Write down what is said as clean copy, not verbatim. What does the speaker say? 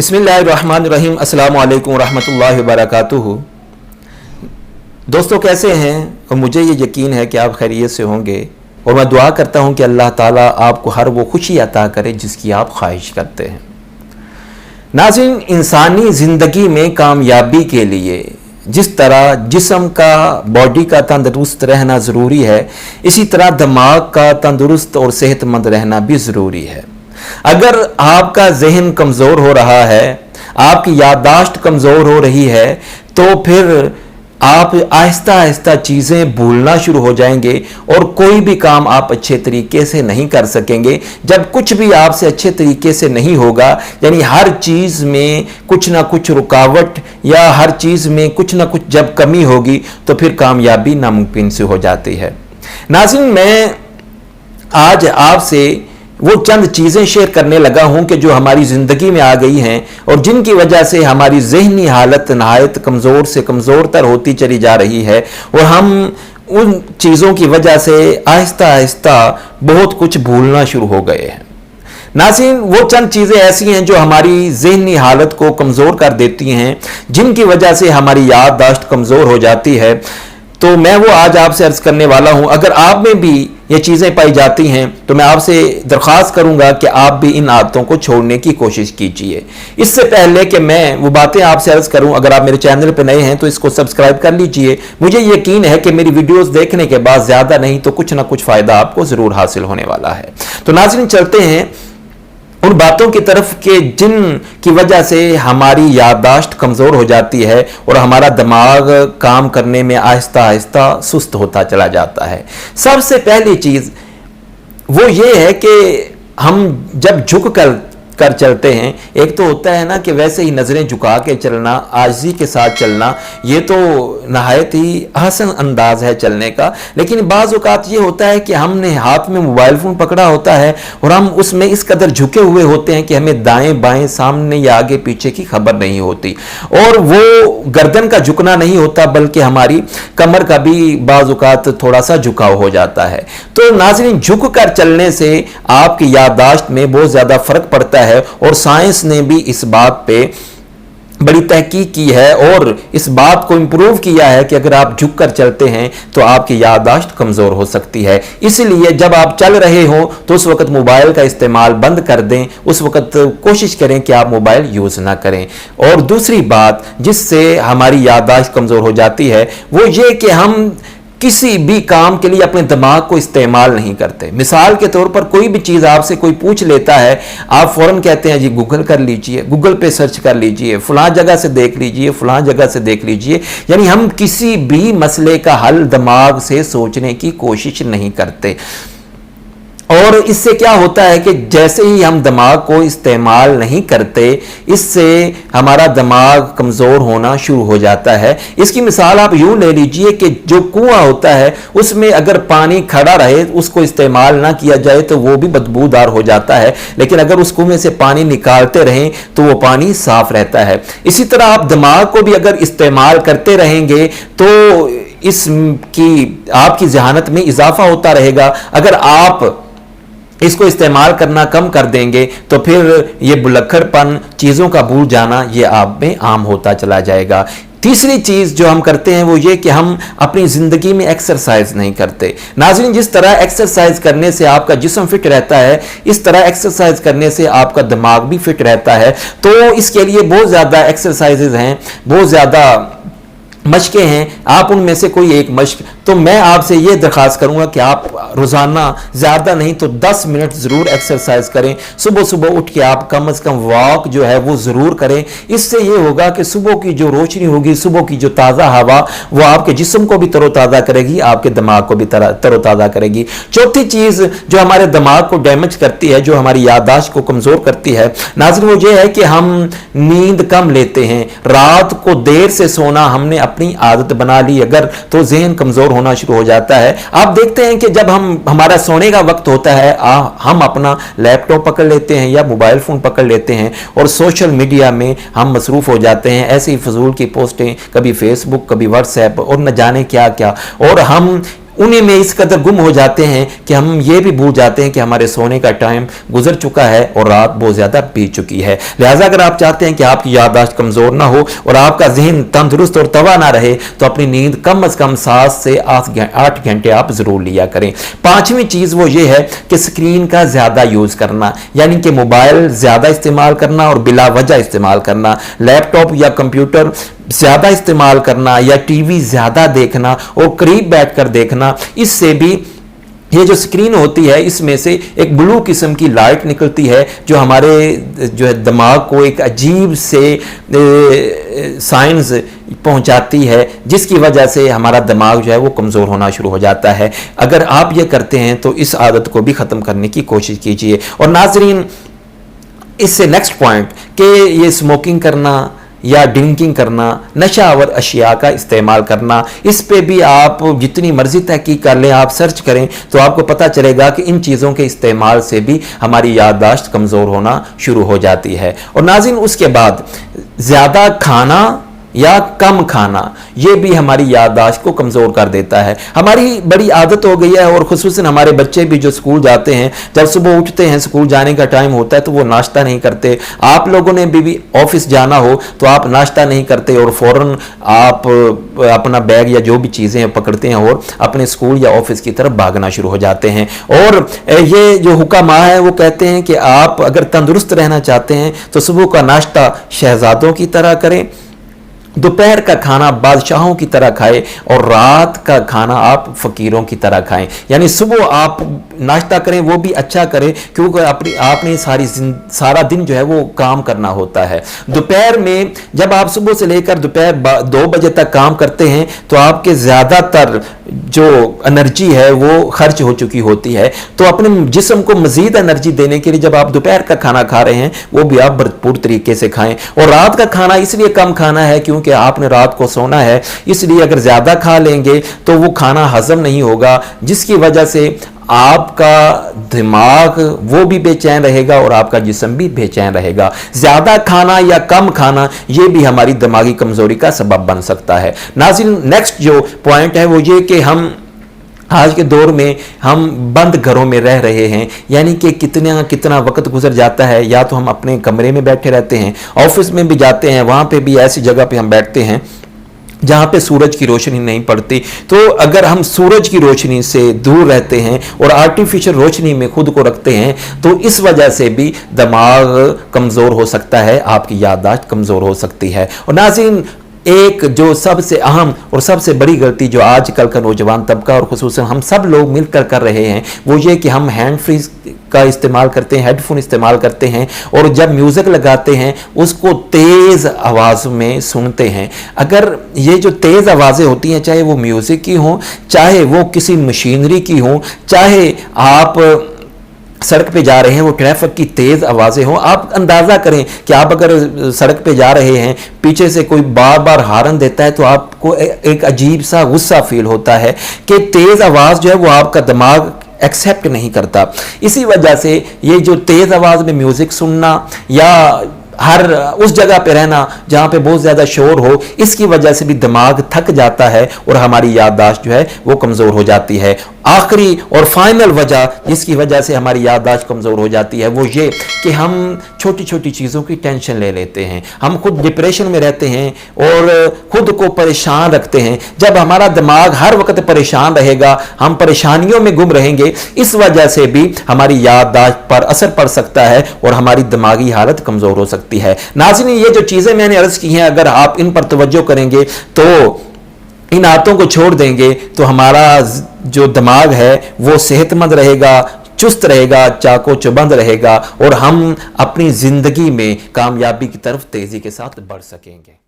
बिस्मिल्लाहिर्रहमानिर्रहीम। अस्सलामु अलैकुम रहमतुल्लाहि वबरकातुहू। दोस्तों कैसे हैं? और मुझे ये यकीन है कि आप खैरियत से होंगे और मैं दुआ करता हूँ कि अल्लाह ताला आपको हर वो खुशी अता करे जिसकी आप ख्वाहिश करते हैं। नाज़रीन, इंसानी ज़िंदगी में कामयाबी के लिए जिस तरह जिस्म का बॉडी का तंदुरुस्त रहना ज़रूरी है, इसी तरह दिमाग का तंदुरुस्त और सेहतमंद रहना भी ज़रूरी है। अगर आपका जहन कमज़ोर हो रहा है, आपकी याददाश्त कमज़ोर हो रही है, तो फिर आप आहिस्ता आहिस्ता चीज़ें भूलना शुरू हो जाएंगे और कोई भी काम आप अच्छे तरीके से नहीं कर सकेंगे। जब कुछ भी आपसे अच्छे तरीके से नहीं होगा, यानी हर चीज़ में कुछ ना कुछ रुकावट या हर चीज़ में कुछ ना कुछ जब कमी होगी तो फिर कामयाबी नामुमकिन से हो जाती है। नाज़रीन, मैं आज आपसे वो चंद चीज़ें शेयर करने लगा हूं कि जो हमारी ज़िंदगी में आ गई हैं और जिनकी वजह से हमारी ज़हनी हालत नहायत कमज़ोर से कमज़ोर तर होती चली जा रही है और हम उन चीज़ों की वजह से आहिस्ता आहिस्ता बहुत कुछ भूलना शुरू हो गए हैं। नाज़रीन, वो चंद चीज़ें ऐसी हैं जो हमारी ज़हनी हालत को कमज़ोर कर देती हैं, जिनकी वजह से हमारी याददाश्त कमज़ोर हो जाती है। तो मैं वो आज आपसे अर्ज़ करने वाला हूं। अगर आप में भी ये चीज़ें पाई जाती हैं तो मैं आपसे दरख्वास्त करूंगा कि आप भी इन आदतों को छोड़ने की कोशिश कीजिए। इससे पहले कि मैं वो बातें आपसे अर्ज़ करूं, अगर आप मेरे चैनल पर नए हैं तो इसको सब्सक्राइब कर लीजिए। मुझे यकीन है कि मेरी वीडियोस देखने के बाद ज़्यादा नहीं तो कुछ ना कुछ फ़ायदा आपको ज़रूर हासिल होने वाला है। तो नाज़रीन, चलते हैं उन बातों की तरफ के जिन की वजह से हमारी याददाश्त कमज़ोर हो जाती है और हमारा दिमाग काम करने में आहिस्ता आहिस्ता सुस्त होता चला जाता है। सबसे पहली चीज़ वो ये है कि हम जब झुक कर चलते हैं, एक तो होता है ना कि वैसे ही नज़रें झुका के चलना, आजिज़ी के साथ चलना, ये तो नहायत ही हसन अंदाज है चलने का। लेकिन बाज़ औक़ात ये होता है कि हमने हाथ में मोबाइल फ़ोन पकड़ा होता है और हम उसमें इस कदर झुके हुए होते हैं कि हमें दाएं बाएं सामने या आगे पीछे की खबर नहीं होती। और वो गर्दन का झुकना नहीं होता बल्कि हमारी कमर का भी बाज़ औक़ात थोड़ा सा झुकाव हो जाता है। तो नाज़रीन, झुक कर चलने से आपकी याददाश्त में बहुत ज़्यादा फ़र्क पड़ता है और साइंस ने भी इस बात पे बड़ी तहकीक की है और इस बात को इंप्रूव किया है कि अगर आप झुक कर चलते हैं तो आपकी याददाश्त कमज़ोर हो सकती है। इसलिए जब आप चल रहे हो तो उस वक्त मोबाइल का इस्तेमाल बंद कर दें, उस वक्त कोशिश करें कि आप मोबाइल यूज़ ना करें। और दूसरी बात जिससे हमारी याददाश्त कमज़ोर हो जाती है वो ये कि हम किसी भी काम के लिए अपने दिमाग को इस्तेमाल नहीं करते। मिसाल के तौर पर कोई भी चीज़ आपसे कोई पूछ लेता है, आप फ़ौरन कहते हैं जी गूगल कर लीजिए, गूगल पे सर्च कर लीजिए, फलां जगह से देख लीजिए, फलां जगह से देख लीजिए। यानी हम किसी भी मसले का हल दिमाग से सोचने की कोशिश नहीं करते। और इससे क्या होता है कि जैसे ही हम दिमाग को इस्तेमाल नहीं करते, इससे हमारा दिमाग कमज़ोर होना शुरू हो जाता है। इसकी मिसाल आप यूँ ले लीजिए कि जो कुआं होता है उसमें अगर पानी खड़ा रहे, उसको इस्तेमाल ना किया जाए तो वो भी बदबूदार हो जाता है, लेकिन अगर उस कुएं से पानी निकालते रहें तो वो पानी साफ रहता है। इसी तरह आप दिमाग को भी अगर इस्तेमाल करते रहेंगे तो इसकी आपकी ज़हानत में इजाफा होता रहेगा। अगर आप इसको इस्तेमाल करना कम कर देंगे तो फिर ये बुलक्खड़पन, चीज़ों का भूल जाना, ये आप में आम होता चला जाएगा। तीसरी चीज़ जो हम करते हैं वो ये कि हम अपनी ज़िंदगी में एक्सरसाइज नहीं करते। नाज़रीन, जिस तरह एक्सरसाइज करने से आपका जिस्म फिट रहता है, इस तरह एक्सरसाइज करने से आपका दिमाग भी फिट रहता है। तो इसके लिए बहुत ज़्यादा एक्सरसाइजेज हैं, बहुत ज़्यादा मशकें हैं। आप उनमें से कोई एक मशक, तो मैं आपसे ये दरख्वास्त करूंगा कि आप रोज़ाना ज़्यादा नहीं तो 10 मिनट ज़रूर एक्सरसाइज करें। सुबह सुबह उठ के आप कम से कम वॉक जो है वो ज़रूर करें। इससे ये होगा कि सुबह की जो रोशनी होगी, सुबह की जो ताज़ा हवा, वो आपके जिस्म को भी तरोताज़ा करेगी, आपके दिमाग को भी तरोताज़ा करेगी। चौथी चीज़ जो हमारे दिमाग को डैमेज करती है, जो हमारी याददाश्त को कमज़ोर करती है नाज़रीन, वो ये है कि हम नींद कम लेते हैं। रात को देर से सोना हमने अपनी आदत बना ली अगर, तो ज़हन कमज़ोर होना शुरू हो जाता है। आप देखते हैं कि जब हमारा सोने का वक्त होता है, हम अपना लैपटॉप पकड़ लेते हैं या मोबाइल फ़ोन पकड़ लेते हैं और सोशल मीडिया में हम मसरूफ़ हो जाते हैं। ऐसी फजूल की पोस्टें, कभी फेसबुक, कभी व्हाट्सएप और न जाने क्या क्या, और हम उन्हीं में इस कदर गुम हो जाते हैं कि हम ये भी भूल जाते हैं कि हमारे सोने का टाइम गुजर चुका है और रात बहुत ज़्यादा बीत चुकी है। लिहाजा अगर आप चाहते हैं कि आपकी याददाश्त कमज़ोर ना हो और आपका जहन तंदुरुस्त और तवा ना रहे तो अपनी नींद कम अज़ कम 7 से 8 घंटे आप ज़रूर लिया करें। पाँचवीं चीज़ वो ये है कि स्क्रीन का ज़्यादा यूज़ करना, यानी कि मोबाइल ज़्यादा इस्तेमाल करना और बिला वजह इस्तेमाल करना, लैपटॉप या कंप्यूटर ज़्यादा इस्तेमाल करना या टीवी ज़्यादा देखना और करीब बैठकर देखना, इससे भी ये जो स्क्रीन होती है इसमें से एक ब्लू किस्म की लाइट निकलती है जो हमारे जो है दिमाग को एक अजीब से साइंस पहुंचाती है, जिसकी वजह से हमारा दिमाग जो है वो कमज़ोर होना शुरू हो जाता है। अगर आप ये करते हैं तो इस आदत को भी ख़त्म करने की कोशिश कीजिए। और नाज़रीन, इससे नेक्स्ट पॉइंट कि ये स्मोकिंग करना या ड्रिंकिंग करना, नशावर अशिया का इस्तेमाल करना, इस पे भी आप जितनी मर्जी तहकीक कर लें, आप सर्च करें तो आपको पता चलेगा कि इन चीज़ों के इस्तेमाल से भी हमारी याददाश्त कमज़ोर होना शुरू हो जाती है। और नाज़रीन, उसके बाद ज़्यादा खाना या कम खाना, ये भी हमारी याददाश्त को कमज़ोर कर देता है। हमारी बड़ी आदत हो गई है और ख़ुसूसन हमारे बच्चे भी जो स्कूल जाते हैं, जब सुबह उठते हैं, स्कूल जाने का टाइम होता है तो वो नाश्ता नहीं करते। आप लोगों ने भी ऑफिस जाना हो तो आप नाश्ता नहीं करते और फ़ौरन आप अपना बैग या जो भी चीज़ें पकड़ते हैं और अपने स्कूल या ऑफिस की तरफ भागना शुरू हो जाते हैं। और ये जो हुक्मा है वो कहते हैं कि आप अगर तंदुरुस्त रहना चाहते हैं तो सुबह का नाश्ता शहजादों की तरह करें, दोपहर का खाना बादशाहों की तरह खाएं और रात का खाना आप फकीरों की तरह खाएं। यानी सुबह आप नाश्ता करें वो भी अच्छा करें क्योंकि आपने सारा दिन जो है वो काम करना होता है। दोपहर में जब आप सुबह से लेकर दोपहर 2 बजे तक काम करते हैं तो आपके ज़्यादातर जो एनर्जी है वो खर्च हो चुकी होती है। तो अपने जिस्म को मज़ीद एनर्जी देने के लिए जब आप दोपहर का खाना खा रहे हैं वो भी आप भरपूर तरीके से खाएं। और रात का खाना इसलिए कम खाना है क्योंकि आपने रात को सोना है, इसलिए अगर ज़्यादा खा लेंगे तो वो खाना हजम नहीं होगा, जिसकी वजह से आपका दिमाग वो भी बेचैन रहेगा और आपका जिस्म भी बेचैन रहेगा। ज़्यादा खाना या कम खाना ये भी हमारी दिमागी कमज़ोरी का सबब बन सकता है। नाज़रीन, नेक्स्ट जो पॉइंट है वो ये कि हम आज के दौर में हम बंद घरों में रह रहे हैं, यानी कि कितना वक्त गुजर जाता है, या तो हम अपने कमरे में बैठे रहते हैं, ऑफिस में भी जाते हैं, वहाँ पे भी ऐसी जगह पे हम बैठते हैं जहाँ पे सूरज की रोशनी नहीं पड़ती। तो अगर हम सूरज की रोशनी से दूर रहते हैं और आर्टिफिशियल रोशनी में खुद को रखते हैं तो इस वजह से भी दिमाग कमज़ोर हो सकता है, आपकी याददाश्त कमज़ोर हो सकती है। और नाज़रीन, एक जो सबसे अहम और सबसे बड़ी गलती जो आजकल का नौजवान तबका और ख़ुसूसन हम सब लोग मिलकर कर रहे हैं वो ये कि हम हैंड फ्री का इस्तेमाल करते हैं, हेडफोन इस्तेमाल करते हैं और जब म्यूज़िक लगाते हैं उसको तेज़ आवाज़ में सुनते हैं। अगर ये जो तेज़ आवाज़ें होती हैं, चाहे वो म्यूज़िक की हों, चाहे वो किसी मशीनरी की हों, चाहे आप सड़क पे जा रहे हैं वो ट्रैफिक की तेज़ आवाज़ें हों, आप अंदाज़ा करें कि आप अगर सड़क पे जा रहे हैं, पीछे से कोई बार बार हार्न देता है तो आपको एक अजीब सा गुस्सा फील होता है कि तेज़ आवाज़ जो है वो आपका दिमाग एक्सेप्ट नहीं करता। इसी वजह से ये जो तेज़ आवाज़ में म्यूज़िक सुनना या हर उस जगह पे रहना जहाँ पे बहुत ज़्यादा शोर हो, इसकी वजह से भी दिमाग थक जाता है और हमारी याददाश्त जो है वो कमज़ोर हो जाती है। आखिरी और फाइनल वजह जिसकी वजह से हमारी याददाश्त कमज़ोर हो जाती है वो ये कि हम छोटी छोटी चीज़ों की टेंशन ले लेते हैं, हम खुद डिप्रेशन में रहते हैं और खुद को परेशान रखते हैं। जब हमारा दिमाग हर वक्त परेशान रहेगा, हम परेशानियों में गुम रहेंगे, इस वजह से भी हमारी याददाश्त पर असर पड़ सकता है और हमारी दिमागी हालत कमज़ोर हो सकती है। नाज़रीन, ये जो चीज़ें मैंने अर्ज़ की हैं, अगर आप इन पर तवज्जो करेंगे तो इन आदतों को छोड़ देंगे तो हमारा जो दिमाग है वो सेहतमंद रहेगा, चुस्त रहेगा, चाको चौबंद रहेगा और हम अपनी ज़िंदगी में कामयाबी की तरफ तेज़ी के साथ बढ़ सकेंगे।